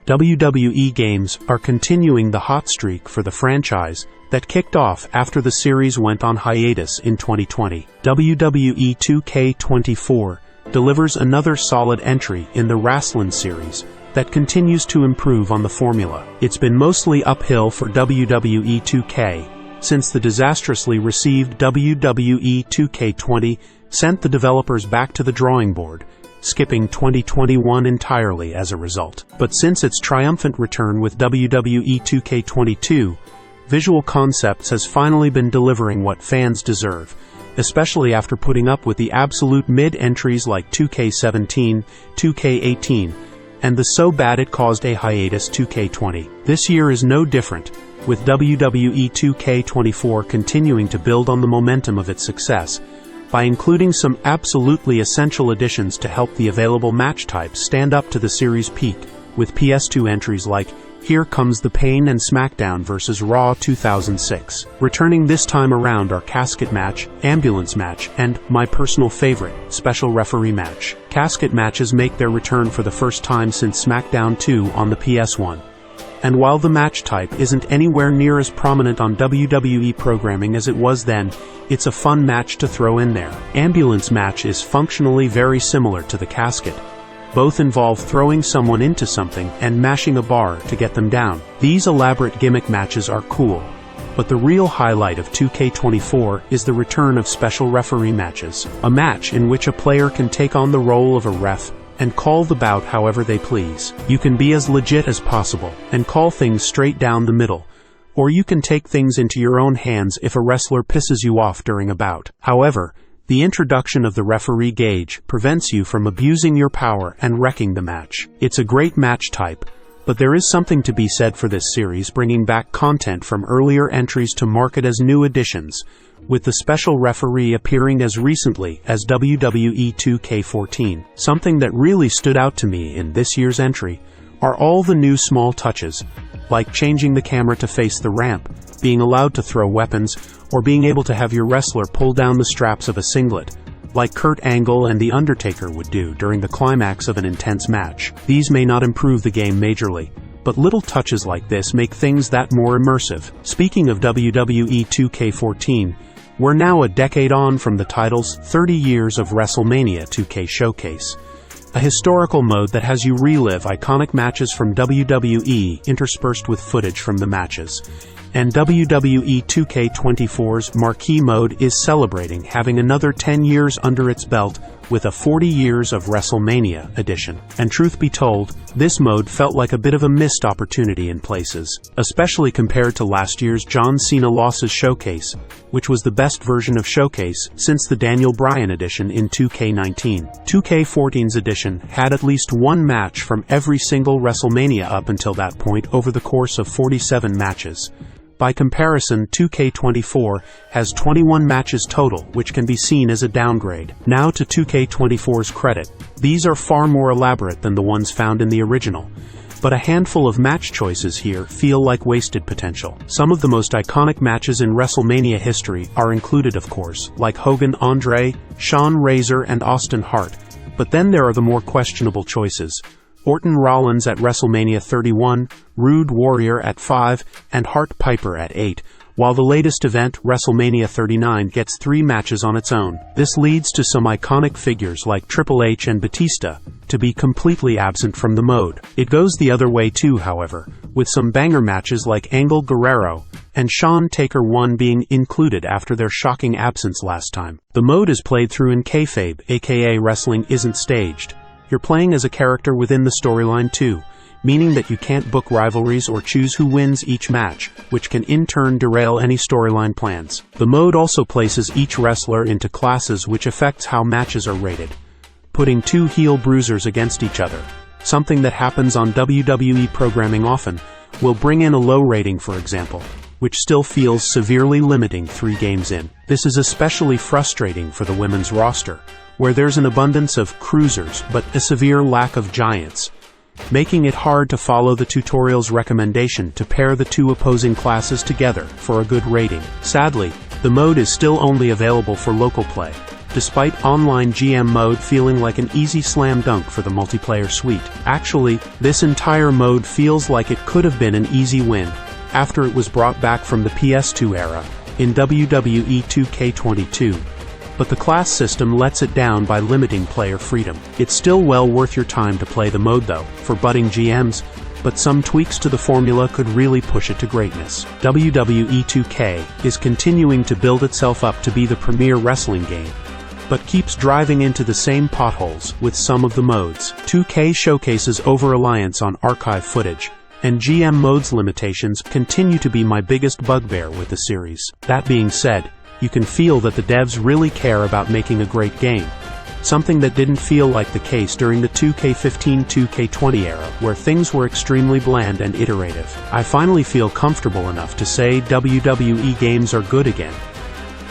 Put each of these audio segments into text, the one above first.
WWE games are continuing the hot streak for the franchise that kicked off after the series went on hiatus in 2020. WWE 2K24 delivers another solid entry in the wrestling series that continues to improve on the formula. It's been mostly uphill for WWE 2K since the disastrously received WWE 2K20 sent the developers back to the drawing board, skipping 2021 entirely as a result. But since its triumphant return with WWE 2K22, Visual Concepts has finally been delivering what fans deserve, especially after putting up with the absolute mid-entries like 2K17, 2K18, and the so bad it caused a hiatus 2K20. This year is no different, with WWE 2K24 continuing to build on the momentum of its success by including some absolutely essential additions to help the available match types stand up to the series' peak, with PS2 entries like Here Comes the Pain and SmackDown vs. Raw 2006. Returning this time around are Casket Match, Ambulance Match, and, my personal favorite, Special Referee Match. Casket matches make their return for the first time since SmackDown 2 on the PS1. And while the match type isn't anywhere near as prominent on WWE programming as it was then, it's a fun match to throw in there. Ambulance Match is functionally very similar to the Casket. Both involve throwing someone into something and mashing a bar to get them down. These elaborate gimmick matches are cool, but the real highlight of 2K24 is the return of Special Referee Matches, a match in which a player can take on the role of a ref and call the bout however they please. You can be as legit as possible and call things straight down the middle, or you can take things into your own hands if a wrestler pisses you off during a bout. However, the introduction of the referee gauge prevents you from abusing your power and wrecking the match. It's a great match type, but there is something to be said for this series bringing back content from earlier entries to market as new additions, with the special referee appearing as recently as WWE 2K14. Something that really stood out to me in this year's entry are all the new small touches, like changing the camera to face the ramp, being allowed to throw weapons, or being able to have your wrestler pull down the straps of a singlet, like Kurt Angle and The Undertaker would do during the climax of an intense match. These may not improve the game majorly, but little touches like this make things that more immersive. Speaking of WWE 2K14, we're now a decade on from the title's 30 Years of WrestleMania 2K Showcase, a historical mode that has you relive iconic matches from WWE interspersed with footage from the matches. And WWE 2K24's marquee mode is celebrating having another 10 years under its belt with a 40 Years of WrestleMania edition. And truth be told, this mode felt like a bit of a missed opportunity in places, especially compared to last year's John Cena Losses Showcase, which was the best version of Showcase since the Daniel Bryan edition in 2K19. 2K14's edition had at least one match from every single WrestleMania up until that point over the course of 47 matches. By comparison, 2K24 has 21 matches total, which can be seen as a downgrade. Now to 2K24's credit, these are far more elaborate than the ones found in the original, but a handful of match choices here feel like wasted potential. Some of the most iconic matches in WrestleMania history are included, of course, like Hogan, Andre, Shawn, Razor, and Austin Hart, but then there are the more questionable choices. Orton Rollins at WrestleMania 31, Rude Warrior at 5, and Hart Piper at 8, while the latest event, WrestleMania 39, gets 3 matches on its own. This leads to some iconic figures like Triple H and Batista to be completely absent from the mode. It goes the other way too, however, with some banger matches like Angle, Guerrero, and Shawn Taker 1 being included after their shocking absence last time. The mode is played through in kayfabe, aka wrestling isn't staged. You're playing as a character within the storyline too, meaning that you can't book rivalries or choose who wins each match, which can in turn derail any storyline plans. The mode also places each wrestler into classes, which affects how matches are rated, putting 2 heel bruisers against each other, something that happens on WWE programming often, will bring in a low rating, for example, which still feels severely limiting 3 games in. This is especially frustrating for the women's roster, where there's an abundance of cruisers but a severe lack of giants, making it hard to follow the tutorial's recommendation to pair the 2 opposing classes together for a good rating. Sadly, the mode is still only available for local play, despite online GM mode feeling like an easy slam dunk for the multiplayer suite. Actually, this entire mode feels like it could have been an easy win, after it was brought back from the PS2 era, in WWE 2K24. But the class system lets it down by limiting player freedom. It's still well worth your time to play the mode though, for budding GMs, but some tweaks to the formula could really push it to greatness. WWE 2K is continuing to build itself up to be the premier wrestling game, but keeps driving into the same potholes with some of the modes. 2K showcases over-reliance on archive footage, and GM modes limitations continue to be my biggest bugbear with the series. That being said, you can feel that the devs really care about making a great game, something that didn't feel like the case during the 2K15-2K20 era, where things were extremely bland and iterative. I finally feel comfortable enough to say WWE games are good again.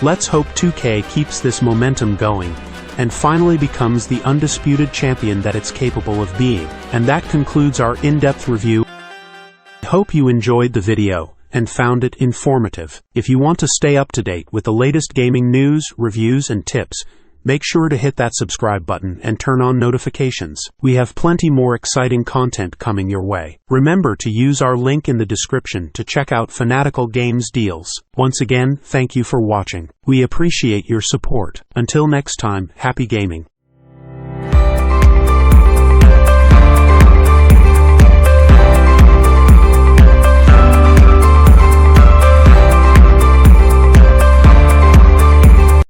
Let's hope 2K keeps this momentum going, and finally becomes the undisputed champion that it's capable of being. And that concludes our in-depth review. I hope you enjoyed the video and found it informative. If you want to stay up to date with the latest gaming news, reviews, and tips, make sure to hit that subscribe button and turn on notifications. We have plenty more exciting content coming your way. Remember to use our link in the description to check out Fanatical Games deals. Once again, thank you for watching. We appreciate your support. Until next time, happy gaming.